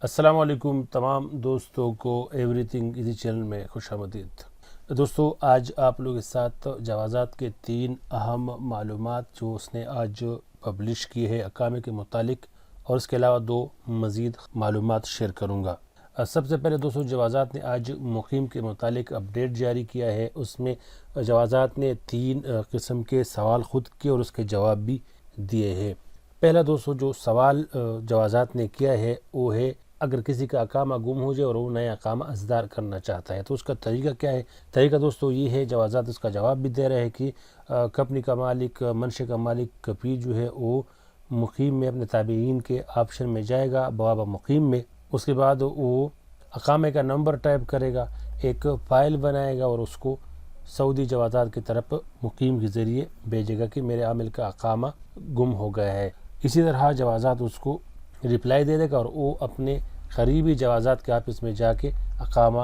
السلام علیکم تمام دوستوں کو ایوری تھنگ ایزی چینل میں خوش آمدید۔ دوستو آج آپ لوگ کے ساتھ جوازات کے 3 اہم معلومات جو اس نے آج پبلش کی ہے اقامے کے متعلق، اور اس کے علاوہ 2 مزید معلومات شیئر کروں گا۔ سب سے پہلے دوستو جوازات نے آج مقیم کے متعلق اپڈیٹ جاری کیا ہے۔ اس میں جوازات نے 3 قسم کے سوال خود کیے اور اس کے جواب بھی دیے ہیں۔ پہلا دوستو جو سوال جوازات نے کیا ہے وہ ہے اگر کسی کا اقامہ گم ہو جائے اور وہ نیا اقامہ اصدار کرنا چاہتا ہے تو اس کا طریقہ کیا ہے۔ طریقہ دوستو یہ ہے، جوازات اس کا جواب بھی دے رہے ہیں کہ کمپنی کا مالک، منشے کا مالک کفیل جو ہے وہ مقیم میں اپنے تابعین کے آپشن میں جائے گا، بوابہ مقیم میں۔ اس کے بعد وہ اقامے کا نمبر ٹائپ کرے گا، ایک فائل بنائے گا اور اس کو سعودی جوازات کی طرف مقیم کے ذریعے بھیجے گا کہ میرے عامل کا اقامہ گم ہو گیا ہے۔ اسی طرح جوازات اس کو رپلائی دے دے گا اور وہ اپنے قریبی جوازات کے آفس میں جا کے اقامہ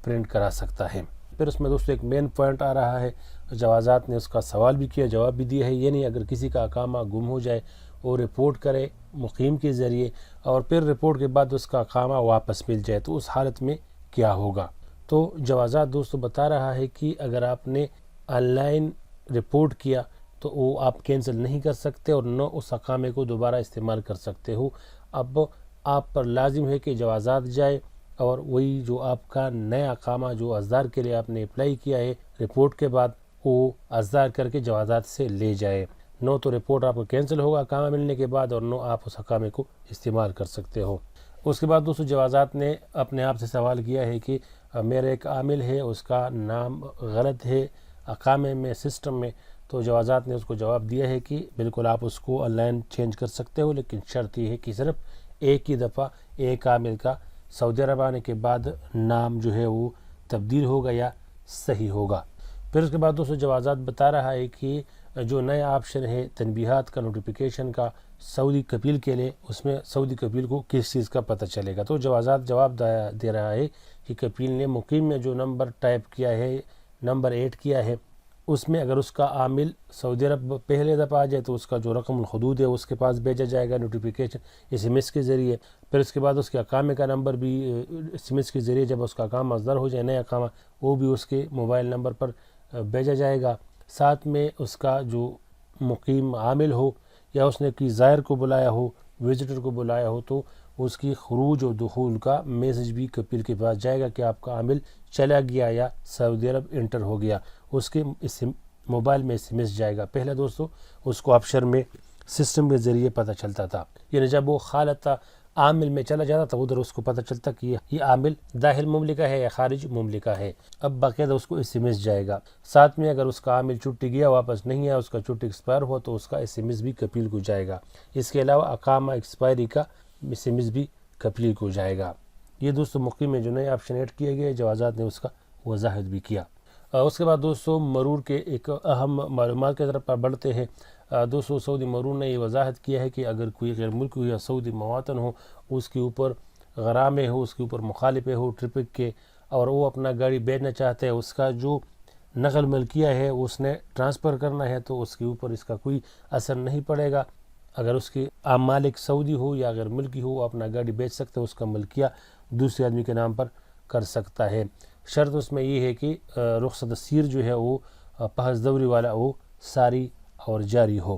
پرنٹ کرا سکتا ہے۔ پھر اس میں دوستو ایک مین پوائنٹ آ رہا ہے، جوازات نے اس کا سوال بھی کیا، جواب بھی دیا ہے، یعنی اگر کسی کا اقامہ گم ہو جائے وہ رپورٹ کرے مقیم کے ذریعے اور پھر رپورٹ کے بعد اس کا اقامہ واپس مل جائے تو اس حالت میں کیا ہوگا۔ تو جوازات دوستو بتا رہا ہے کہ اگر آپ نے آن لائن رپورٹ کیا تو وہ آپ کینسل نہیں کر سکتے اور نہ اس اقامے کو دوبارہ استعمال کر سکتے ہو۔ اب آپ پر لازم ہے کہ جوازات جائے اور وہی جو آپ کا نیا اقامہ جو اصدار کے لیے آپ نے اپلائی کیا ہے رپورٹ کے بعد وہ اصدار کر کے جوازات سے لے جائے، نو تو رپورٹ آپ کو کینسل ہوگا اقامہ ملنے کے بعد اور نو آپ اس اقامے کو استعمال کر سکتے ہو۔ اس کے بعد دوستو جوازات نے اپنے آپ سے سوال کیا ہے کہ میرا ایک عامل ہے، اس کا نام غلط ہے اقامے میں، سسٹم میں، تو جوازات نے اس کو جواب دیا ہے کہ بالکل آپ اس کو آن لائن چینج کر سکتے ہو، لیکن شرط یہ ہے کہ صرف ایک ہی دفعہ ایک عامل کا سعودی عرب آنے کے بعد نام جو ہے وہ تبدیل ہوگا یا صحیح ہوگا۔ پھر اس کے بعد دوستو جوازات بتا رہا ہے کہ جو نیا آپشن ہے تنبیہات کا، نوٹیفیکیشن کا سعودی کفیل کے لیے، اس میں سعودی کفیل کو کس چیز کا پتہ چلے گا۔ تو جوازات جواب دے رہا ہے کہ کفیل نے مقیم میں جو نمبر ٹائپ کیا ہے، نمبر ایڈ کیا ہے، اس میں اگر اس کا عامل سعودی عرب پہلے دفعہ آ جائے تو اس کا جو رقم الحدود ہے اس کے پاس بھیجا جائے گا نوٹیفیکیشن SMS کے ذریعے۔ پھر اس کے بعد اس کے اقامے کا نمبر بھی SMS کے ذریعے جب اس کا اقامہ اصدار ہو جائے، نیا اقامہ، وہ بھی اس کے موبائل نمبر پر بھیجا جائے گا۔ ساتھ میں اس کا جو مقیم عامل ہو یا اس نے کی زائر کو بلایا ہو، وزٹر کو بلایا ہو، تو اس کی خروج و دخول کا میسج بھی کفیل کے پاس جائے گا کہ آپ کا عامل چلا گیا یا سعودی عرب انٹر ہو گیا، اس کے موبائل میں SMS جائے گا۔ پہلے دوستو اس کو آپشن میں سسٹم کے ذریعے پتہ چلتا تھا، یعنی جب وہ خالد عامل میں چلا جاتا تھا ادھر اس کو پتہ چلتا کہ یہ عامل داخل مملکہ ہے یا خارج مملکہ ہے۔ اب باقاعدہ اس کو SMS جائے گا۔ ساتھ میں اگر اس کا عامل چھٹی گیا واپس نہیں آیا، اس کا چھٹی ایکسپائر ہوا تو اس کا SMS بھی کفیل کو جائے گا۔ اس کے علاوہ اقامہ ایکسپائری کا SMS بھی کفیل کو جائے گا۔ یہ دوستو مقیم میں جو نئے آپشن ایڈ کیے گئے، جوازات نے اس کا وضاحت بھی کیا۔ اس کے بعد دوستو مرور کے ایک اہم معلومات کی طرف بڑھتے ہیں۔ دوستو سعودی مرور نے یہ وضاحت کیا ہے کہ اگر کوئی غیر ملکی یا سعودی مواطن ہو، اس کے اوپر غرامے ہو، اس کے اوپر مخالفے ہو ٹرپک کے، اور وہ اپنا گاڑی بیچنا چاہتے ہیں، اس کا جو نقل ملکیہ ہے اس نے ٹرانسفر کرنا ہے تو اس کے اوپر اس کا کوئی اثر نہیں پڑے گا۔ اگر اس کی مالک سعودی ہو یا غیر ملکی ہو، وہ اپنا گاڑی بیچ سکتے ہیں، اس کا ملکیہ دوسرے آدمی کے نام پر کر سکتا ہے۔ شرط اس میں یہ ہے کہ رخصت سیر جو ہے وہ پس دوری والا وہ ساری اور جاری ہو۔